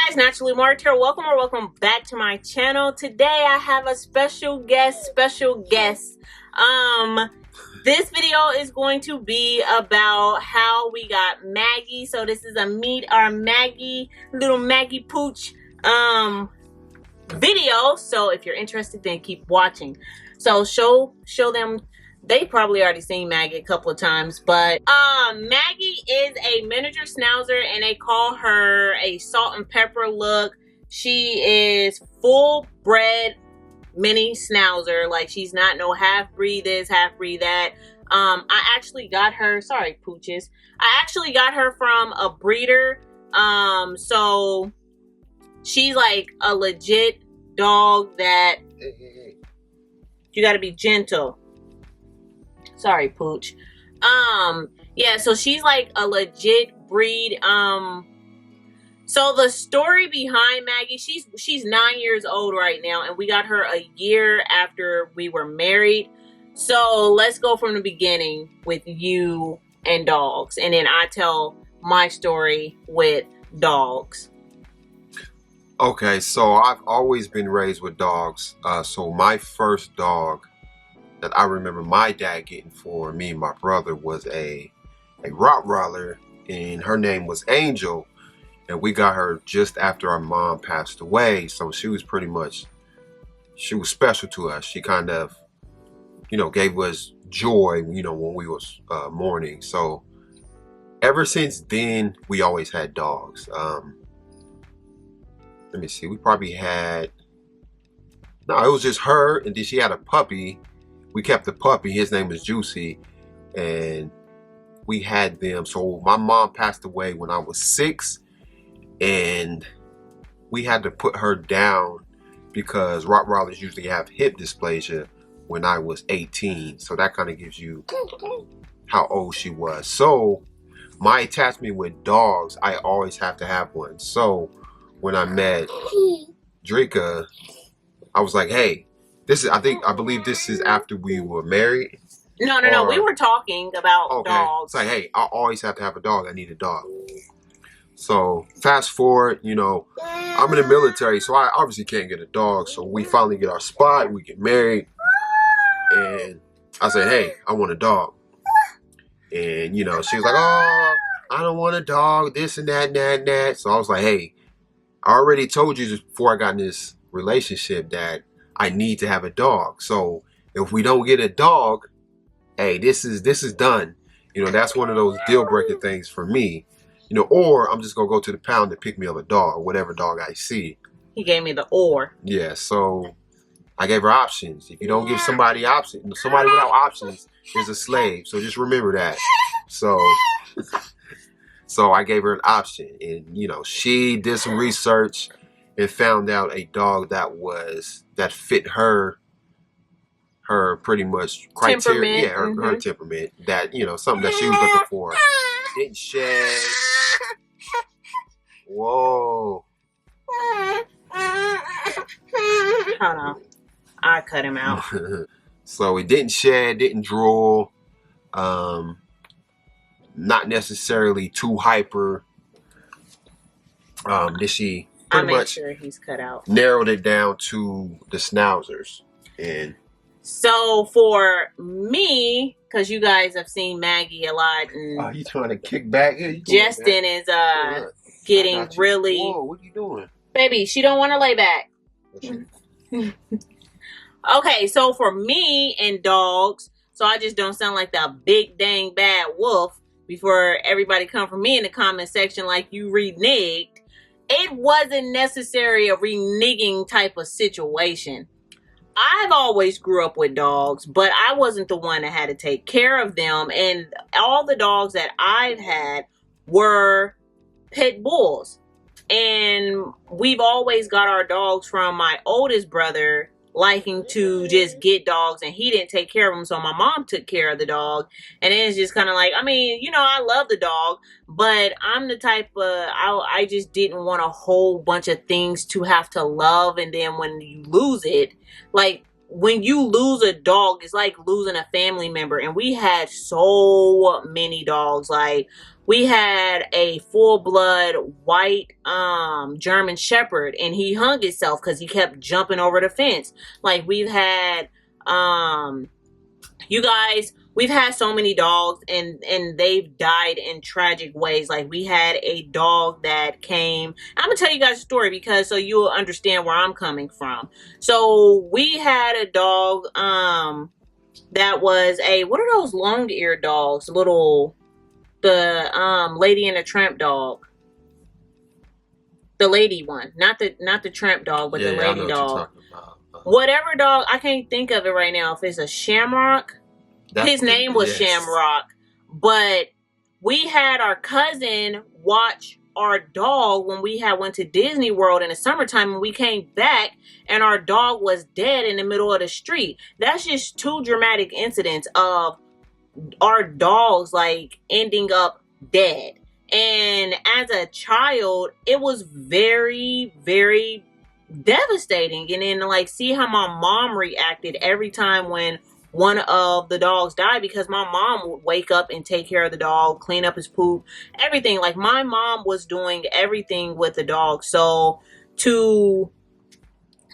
guys, Naturally Marked here. Welcome or welcome back to my channel. Today I have a special guest. This video is going to be about how we got Maggie. So this is a meet our Maggie, little Maggie Pooch video. So if you're interested, then keep watching. So show them. They probably already seen Maggie a couple of times, but Maggie is a miniature schnauzer, and they call her a salt and pepper look. She is full bred mini schnauzer. Like, she's not no half breed this, half breed that. I actually got her, sorry pooches, I actually got her from a breeder. So she's like a legit dog that you got to be gentle. Sorry, Pooch. Yeah, so she's like a legit breed. So the story behind Maggie, she's 9 years old right now, and we got her a year after we were married. So let's go from the beginning with you and dogs, and then I tell my story with dogs. Okay, so I've always been raised with dogs. So my first dog that I remember my dad getting for me and my brother was a Rottweiler, and her name was Angel, and we got her just after our mom passed away. So she was special to us. She kind of, gave us joy, when we was mourning. So ever since then, we always had dogs. Let me see, we probably had, no, it was just her, and then she had a puppy. We kept the puppy, his name was Juicy, and we had them. So my mom passed away when I was 6, and we had to put her down because Rottweilers usually have hip dysplasia when I was 18. So that kind of gives you how old she was. So my attachment with dogs, I always have to have one. So when I met Drika, I was like, hey, I believe this is after we were married. No, we were talking about dogs. It's like, hey, I always have to have a dog. I need a dog. So fast forward, I'm in the military, so I obviously can't get a dog. So we finally get our spot, we get married, and I said, hey, I want a dog. And, she was like, oh, I don't want a dog, this and that, and that, and that. So I was like, hey, I already told you just before I got in this relationship that I need to have a dog. So if we don't get a dog, hey, this is done. That's one of those deal breaker things for me. Or I'm just gonna go to the pound and pick me up a dog, whatever dog I see. He gave me the or. Yeah, so I gave her options. If you don't give somebody options, somebody without options is a slave. So just remember that. So I gave her an option, and she did some research and found out a dog that fit her pretty much criteria. Yeah, her temperament. That, something that she was looking for. Didn't shed. Whoa. Hold on. I cut him out. So it didn't shed, didn't drool. Not necessarily too hyper. Did she I made sure he's cut out. Narrowed it down to the schnauzers. And so for me, because you guys have seen Maggie a lot, and you trying to kick back? Justin is getting really. Whoa, what are you doing, baby? She don't want to lay back. Okay, so for me and dogs, so I just don't sound like the big dang bad wolf before everybody come for me in the comment section like you reneged. It wasn't necessarily a reneging type of situation. I've always grew up with dogs, but I wasn't the one that had to take care of them. And all the dogs that I've had were pit bulls. And we've always got our dogs from my oldest brother liking to just get dogs, and he didn't take care of them, so my mom took care of the dog. And it's just kind of like, I mean, I love the dog, but I'm the type of, I just didn't want a whole bunch of things to have to love, and then when you lose it, like when you lose a dog, it's like losing a family member. And we had so many dogs. Like, we had a full-blood white German Shepherd, and he hung himself because he kept jumping over the fence. Like, we've had you guys, we've had so many dogs, and they've died in tragic ways. Like, we had a dog that came, I'm gonna tell you guys a story because so you'll understand where I'm coming from. So we had a dog that was a, what are those long-eared dogs, the Lady and the Tramp dog, the lady one, not the tramp dog, but the lady dog. Whatever dog, I can't think of it right now. If it's a Shamrock, his name was Shamrock. But we had our cousin watch our dog when we had went to Disney World in the summertime, and we came back and our dog was dead in the middle of the street. That's just two dramatic incidents of our dogs like ending up dead. And as a child, it was very, very devastating. And then like see how my mom reacted every time when one of the dogs died, because my mom would wake up and take care of the dog, clean up his poop, everything. Like, my mom was doing everything with the dog. So to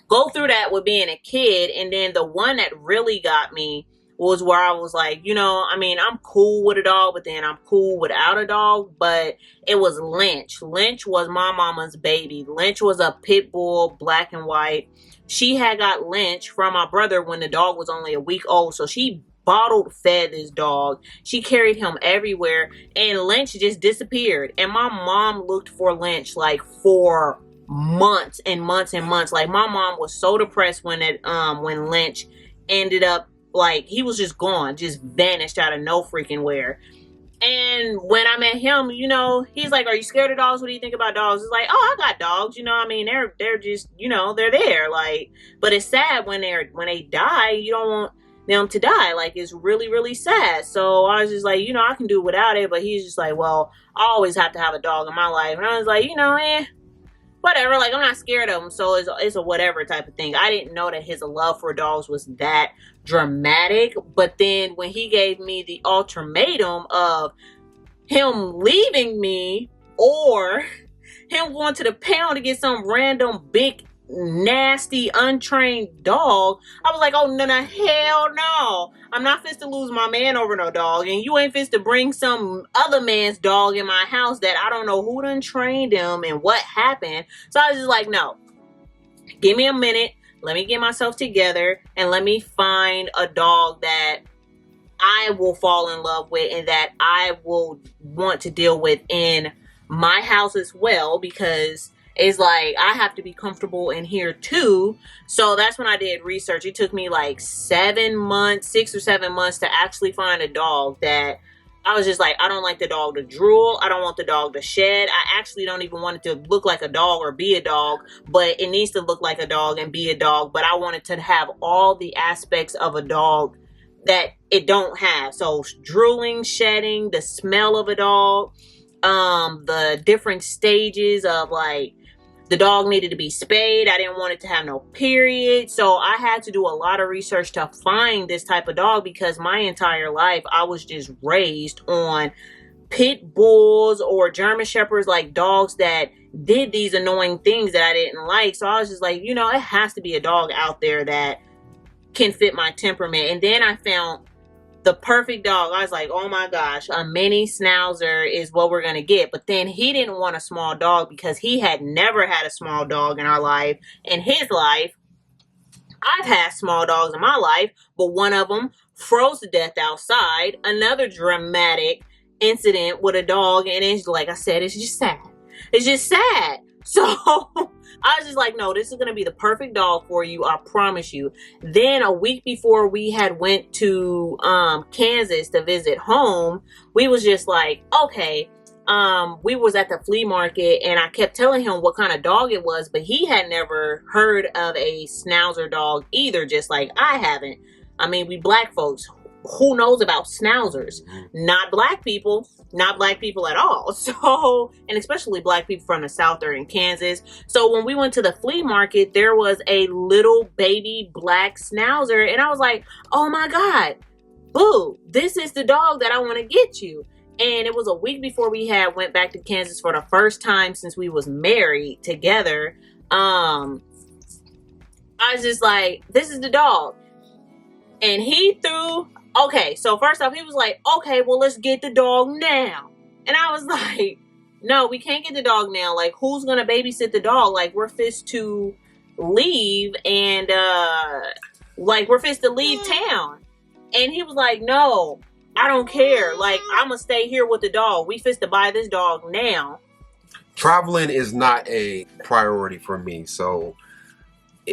go through that with being a kid, and then the one that really got me was where I was like, you know, I mean, I'm cool with a dog, but then I'm cool without a dog. But it was Lynch. Lynch was my mama's baby. Lynch was a pit bull, black and white. She had got Lynch from my brother when the dog was only a week old. So she bottled fed this dog. She carried him everywhere, and Lynch just disappeared. And my mom looked for Lynch like for months and months and months. Like, my mom was so depressed when Lynch ended up, like, he was just gone, just vanished out of no freaking where. And when I met him, you know, he's like, are you scared of dogs? What do you think about dogs? It's like, oh, I got dogs. You know, I mean, they're just, you know, they're there. Like, but it's sad when they die. You don't want them to die. Like, it's really, really sad. So I was just like, you know, I can do without it. But he's just like, well, I always have to have a dog in my life. And I was like, you know, whatever. Like, I'm not scared of them. So it's a whatever type of thing. I didn't know that his love for dogs was that dramatic. But then when he gave me the ultimatum of him leaving me or him going to the pound to get some random big nasty untrained dog, I was like, oh no, hell no, I'm not fit to lose my man over no dog, and you ain't fit to bring some other man's dog in my house that I don't know who done trained him and what happened. So I was just like, no, give me a minute, let me get myself together, and let me find a dog that I will fall in love with and that I will want to deal with in my house as well, because it's like I have to be comfortable in here too. So that's when I did research. It took me like 7 months, 6 or 7 months to actually find a dog that I was just like, I don't like the dog to drool. I don't want the dog to shed. I actually don't even want it to look like a dog or be a dog, but it needs to look like a dog and be a dog. But I wanted to have all the aspects of a dog that it don't have. So drooling, shedding, the smell of a dog, the different stages of like, the dog needed to be spayed. I didn't want it to have no period. So I had to do a lot of research to find this type of dog, because my entire life I was just raised on pit bulls or German shepherds, like dogs that did these annoying things that I didn't like. So I was just like, you know, it has to be a dog out there that can fit my temperament. And then I found the perfect dog. I was like, oh my gosh, a mini schnauzer is what we're going to get. But then he didn't want a small dog because he had never had a small dog in our life. In his life, I've had small dogs in my life, but one of them froze to death outside. Another dramatic incident with a dog. And it's like I said, it's just sad. It's just sad. So I was just like, no, this is going to be the perfect dog for you. I promise you. Then a week before we had went to Kansas to visit home, we was just like, okay, we was at the flea market and I kept telling him what kind of dog it was, but he had never heard of a schnauzer dog either, just like I haven't. I mean, we black folks, who knows about schnauzers? Not black people at all. So, and especially black people from the South or in Kansas. So when we went to the flea market, there was a little baby black schnauzer, and I was like, oh my God, boo, this is the dog that I want to get you. And it was a week before we went back to Kansas for the first time since we was married together. I was just like, this is the dog. And he threw, okay, so first off, he was like, okay, well, let's get the dog now. And I was like, no, we can't get the dog now. Like, who's going to babysit the dog? Like, we're fixed to leave and, we're fixed to leave town. And he was like, no, I don't care. Like, I'm going to stay here with the dog. We fixed to buy this dog now. Traveling is not a priority for me. So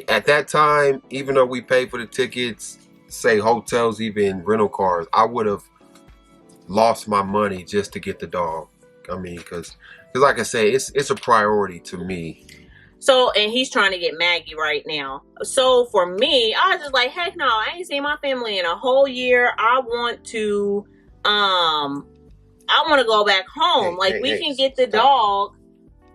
at that time, even though we paid for the tickets, say hotels, even rental cars, I would have lost my money just to get the dog. I mean, because like I say, it's a priority to me. So, and he's trying to get Maggie right now. So for me, I was just like, heck no, I ain't seen my family in a whole year. I want to go back home. We can get the dog.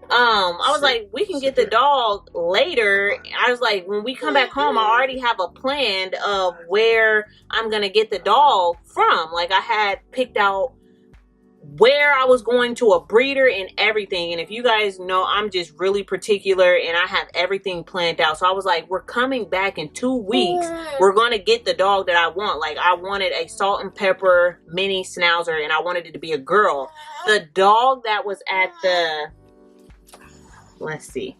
I was like, we can get the dog later. I was like, when we come back home, I already have a plan of where I'm going to get the dog from. Like, I had picked out where I was going to, a breeder and everything. And if you guys know, I'm just really particular and I have everything planned out. So I was like, we're coming back in 2 weeks. We're going to get the dog that I want. Like, I wanted a salt and pepper mini schnauzer and I wanted it to be a girl. The dog that was at the... Let's see.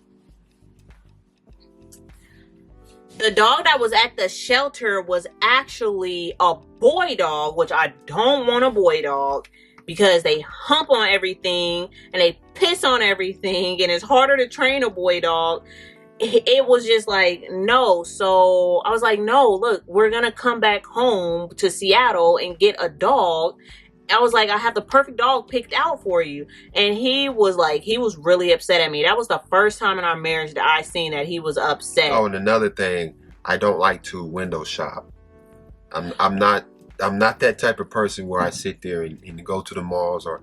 The dog that was at the shelter was actually a boy dog, which I don't want a boy dog because they hump on everything and they piss on everything and it's harder to train a boy dog. It was just like, no. So I was like, no, look, we're going to come back home to Seattle and get a dog. I was like, I have the perfect dog picked out for you. And he was really upset at me. That was the first time in our marriage that I seen that he was upset. Oh, and another thing, I don't like to window shop. I'm not that type of person where I sit there and go to the malls or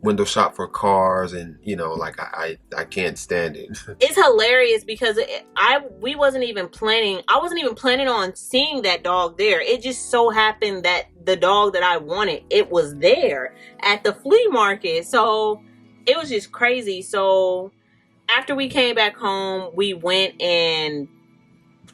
window shop for cars, and I can't stand it. It's hilarious because I wasn't even planning on seeing that dog there. It just so happened that the dog that I wanted, it was there at the flea market. So it was just crazy. So after we came back home, we went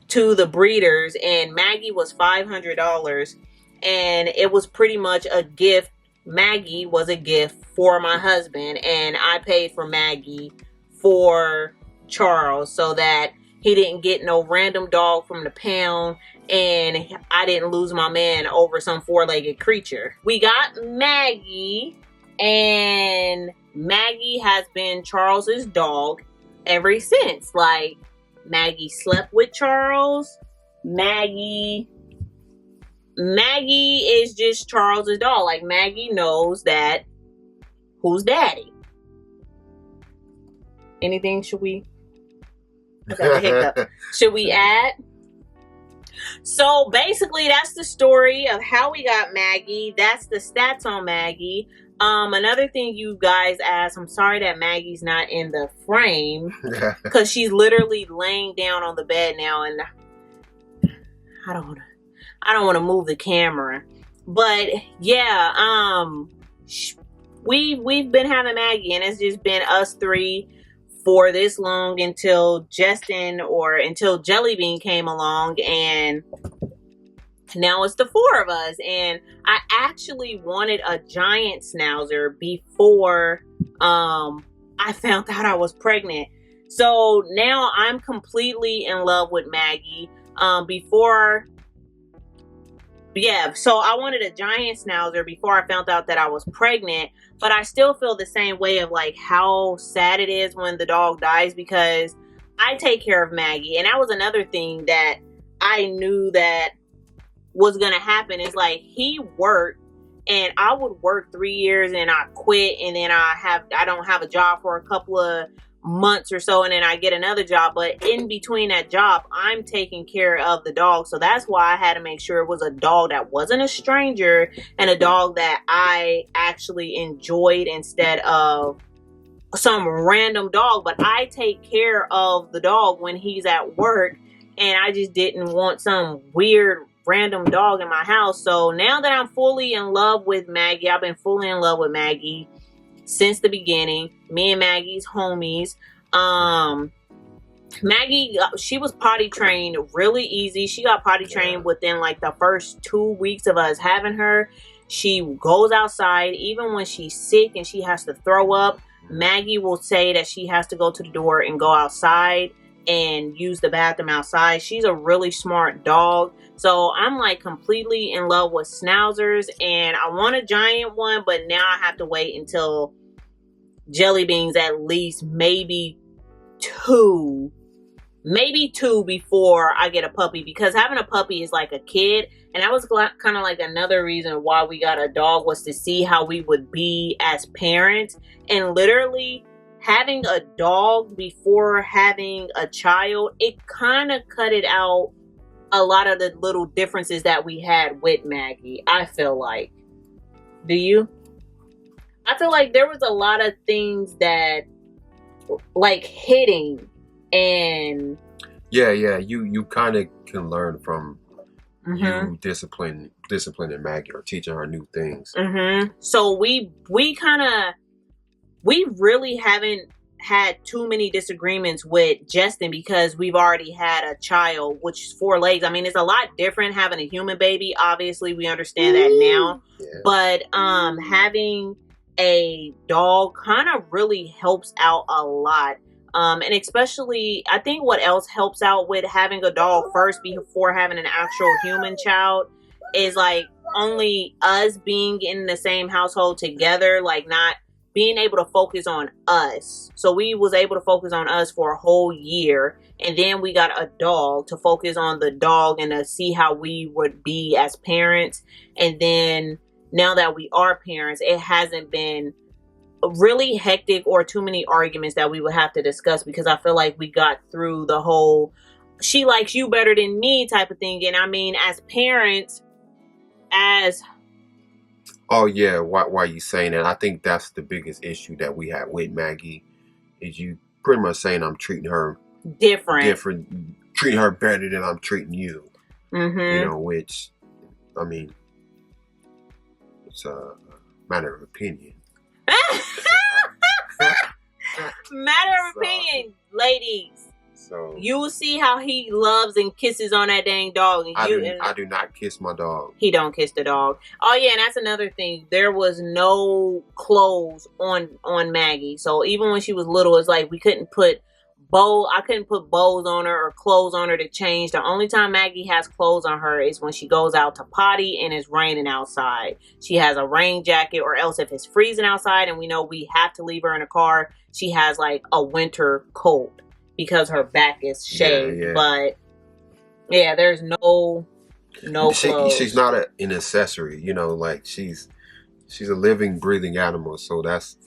to the breeders and Maggie was $500 and it was pretty much a gift. Maggie was a gift for my husband and I paid for Maggie for Charles so that he didn't get no random dog from the pound and I didn't lose my man over some four-legged creature. We got Maggie and Maggie has been Charles's dog ever since. Like, Maggie slept with Charles. Maggie is just Charles's dog. Like, Maggie knows that who's daddy. Anything should we? I got a hiccup. Should we add? So basically, that's the story of how we got Maggie. That's the stats on Maggie. Another thing you guys asked, I'm sorry that Maggie's not in the frame because she's literally laying down on the bed now, and I don't want to move the camera. But yeah, we've been having Maggie, and it's just been us three for this long until until Jelly Bean came along, and now it's the four of us. And I actually wanted a giant schnauzer before I found out I was pregnant. So now I'm completely in love with Maggie. So I wanted a giant schnauzer before I found out that I was pregnant, but I still feel the same way of like how sad it is when the dog dies because I take care of Maggie. And that was another thing that I knew that was going to happen is like he worked and I would work 3 years and I quit and then I don't have a job for a couple of months or so, and then I get another job. But in between that job, I'm taking care of the dog. So that's why I had to make sure it was a dog that wasn't a stranger and a dog that I actually enjoyed instead of some random dog. But I take care of the dog when he's at work, and I just didn't want some weird random dog in my house. So now that I'm fully in love with Maggie, I've been fully in love with Maggie since the beginning. Me and Maggie's homies. Maggie, she was potty trained really easy. She got potty trained within like the first 2 weeks of us having her. She goes outside even when she's sick and she has to throw up. Maggie will say that she has to go to the door and go outside and use the bathroom outside. She's a really smart dog. So I'm like completely in love with schnauzers, and I want a giant one, but now I have to wait until Jelly Bean's at least maybe two before I get a puppy, because having a puppy is like a kid. And that was kind of like another reason why we got a dog, was to see how we would be as parents. And literally having a dog before having a child, it kind of cut it out a lot of the little differences that we had with Maggie, I feel like. Do you? I feel like there was a lot of things that like hitting and you kind of can learn from you disciplining Maggie or teaching her new things. So we really haven't had too many disagreements with Justin, because we've already had a child, which is 4 legs. I mean, it's a lot different having a human baby. Obviously, we understand that now. But having a dog kind of really helps out a lot. And especially, I think what else helps out with having a dog first before having an actual human child is like only us being in the same household together, like not being able to focus on us. So we was able to focus on us for a whole year, and then we got a dog to focus on the dog and to see how we would be as parents. And then now that we are parents, it hasn't been really hectic or too many arguments that we would have to discuss, because I feel like we got through the whole she likes you better than me type of thing. And I mean, as parents, Oh yeah, why are you saying that? I think that's the biggest issue that we have with Maggie, is you pretty much saying I'm treating her different, treating her better than I'm treating you. You know, which, I mean, it's a matter of opinion. Matter of opinion, ladies. So you will see how he loves and kisses on that dang dog. And I do not kiss my dog. He don't kiss the dog. Oh yeah, and that's another thing. There was no clothes on Maggie. So even when she was little, it's like we couldn't put I couldn't put bows on her or clothes on her to change. The only time Maggie has clothes on her is when she goes out to potty and it's raining outside. She has a rain jacket, or else if it's freezing outside and we know we have to leave her in a car, she has like a winter coat because her back is shaved. But yeah, there's no clothes. She's not an accessory, you know, like she's a living, breathing animal. So that's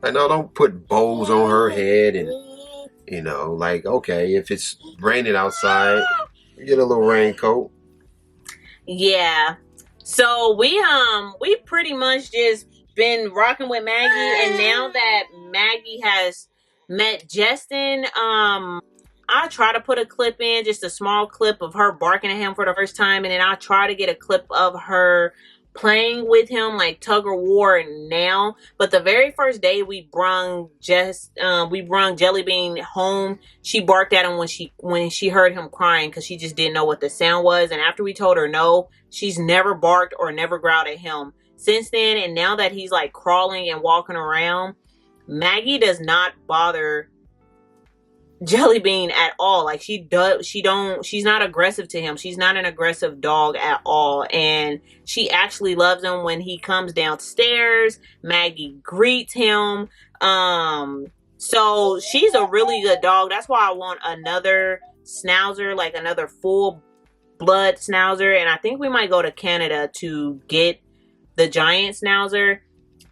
like, no, don't put bows on her head. And you know, like, okay, if it's raining outside, you get a little raincoat. Yeah. So we pretty much just been rocking with Maggie, and now that Maggie has met Justin, I try to put a clip in, just a small clip of her barking at him for the first time, and then I try to get a clip of her playing with him like tug of war now. But the very first day we brung Jelly Bean home, she barked at him when she heard him crying, because she just didn't know what the sound was. And after we told her no, she's never barked or never growled at him since then. And now that he's like crawling and walking around, Maggie does not bother Jelly Bean at all. Like she's not aggressive to him. She's not an aggressive dog at all. And she actually loves him when he comes downstairs. Maggie greets him. So she's a really good dog. That's why I want another schnauzer, like another full blood schnauzer. And I think we might go to Canada to get the giant schnauzer.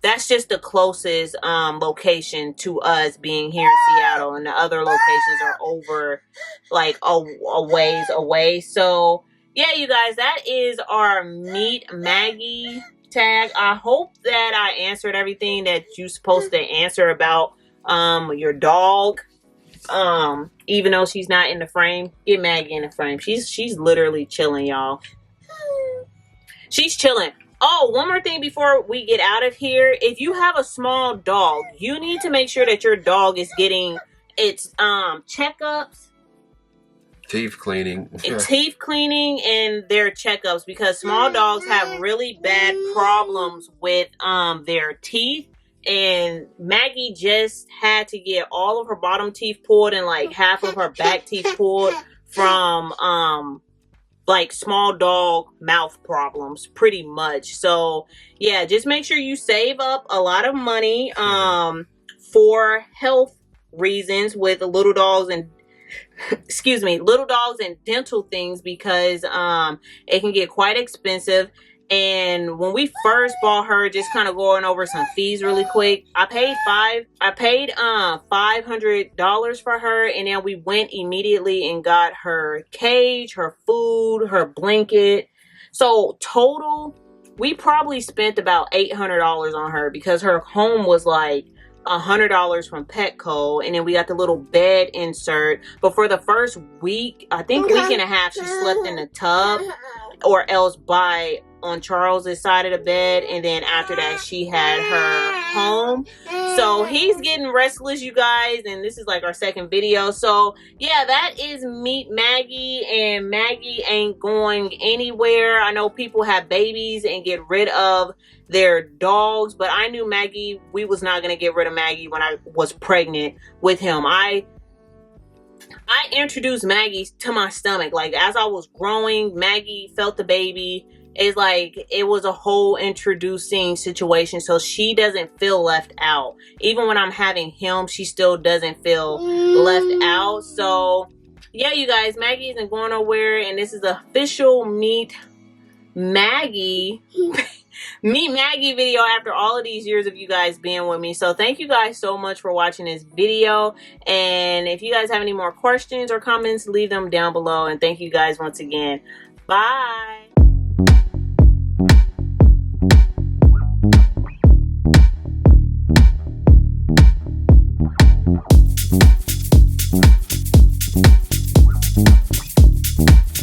that's just the closest location to us being here in Seattle, and the other locations are over like a ways away. So yeah, you guys, that is our Meet Maggie tag. I hope that I answered everything that you're supposed to answer about your dog. Even though she's not in the frame, get Maggie in the frame. She's literally chilling, y'all. She's chilling. Oh, one more thing before we get out of here. If you have a small dog, you need to make sure that your dog is getting its checkups, teeth cleaning, and their checkups, because small dogs have really bad problems with their teeth. And Maggie just had to get all of her bottom teeth pulled and like half of her back teeth pulled from like small dog mouth problems, pretty much. So yeah, just make sure you save up a lot of money for health reasons with the little dogs and little dogs and dental things, because it can get quite expensive. And when we first bought her, just kind of going over some fees really quick, I paid $500 for her, and then we went immediately and got her cage, her food, her blanket. So total, we probably spent about $800 on her, because her home was like $100 from Petco, and then we got the little bed insert. But for the first week, I think week and a half, she slept in the tub or else on Charles's side of the bed, and then after that she had her home. So he's getting restless, you guys, and this is like our second video. So yeah, that is Meet Maggie, and Maggie ain't going anywhere. I know people have babies and get rid of their dogs, but I knew Maggie, we was not going to get rid of Maggie when I was pregnant with him. I introduced Maggie to my stomach. Like, as I was growing, Maggie felt the baby. It's like it was a whole introducing situation, so she doesn't feel left out. Even when I'm having him, she still doesn't feel left out. So yeah, you guys, Maggie isn't going nowhere, and this is the official Meet Maggie Meet Maggie video after all of these years of you guys being with me. So thank you guys so much for watching this video, and if you guys have any more questions or comments, leave them down below. And thank you guys once again. Bye.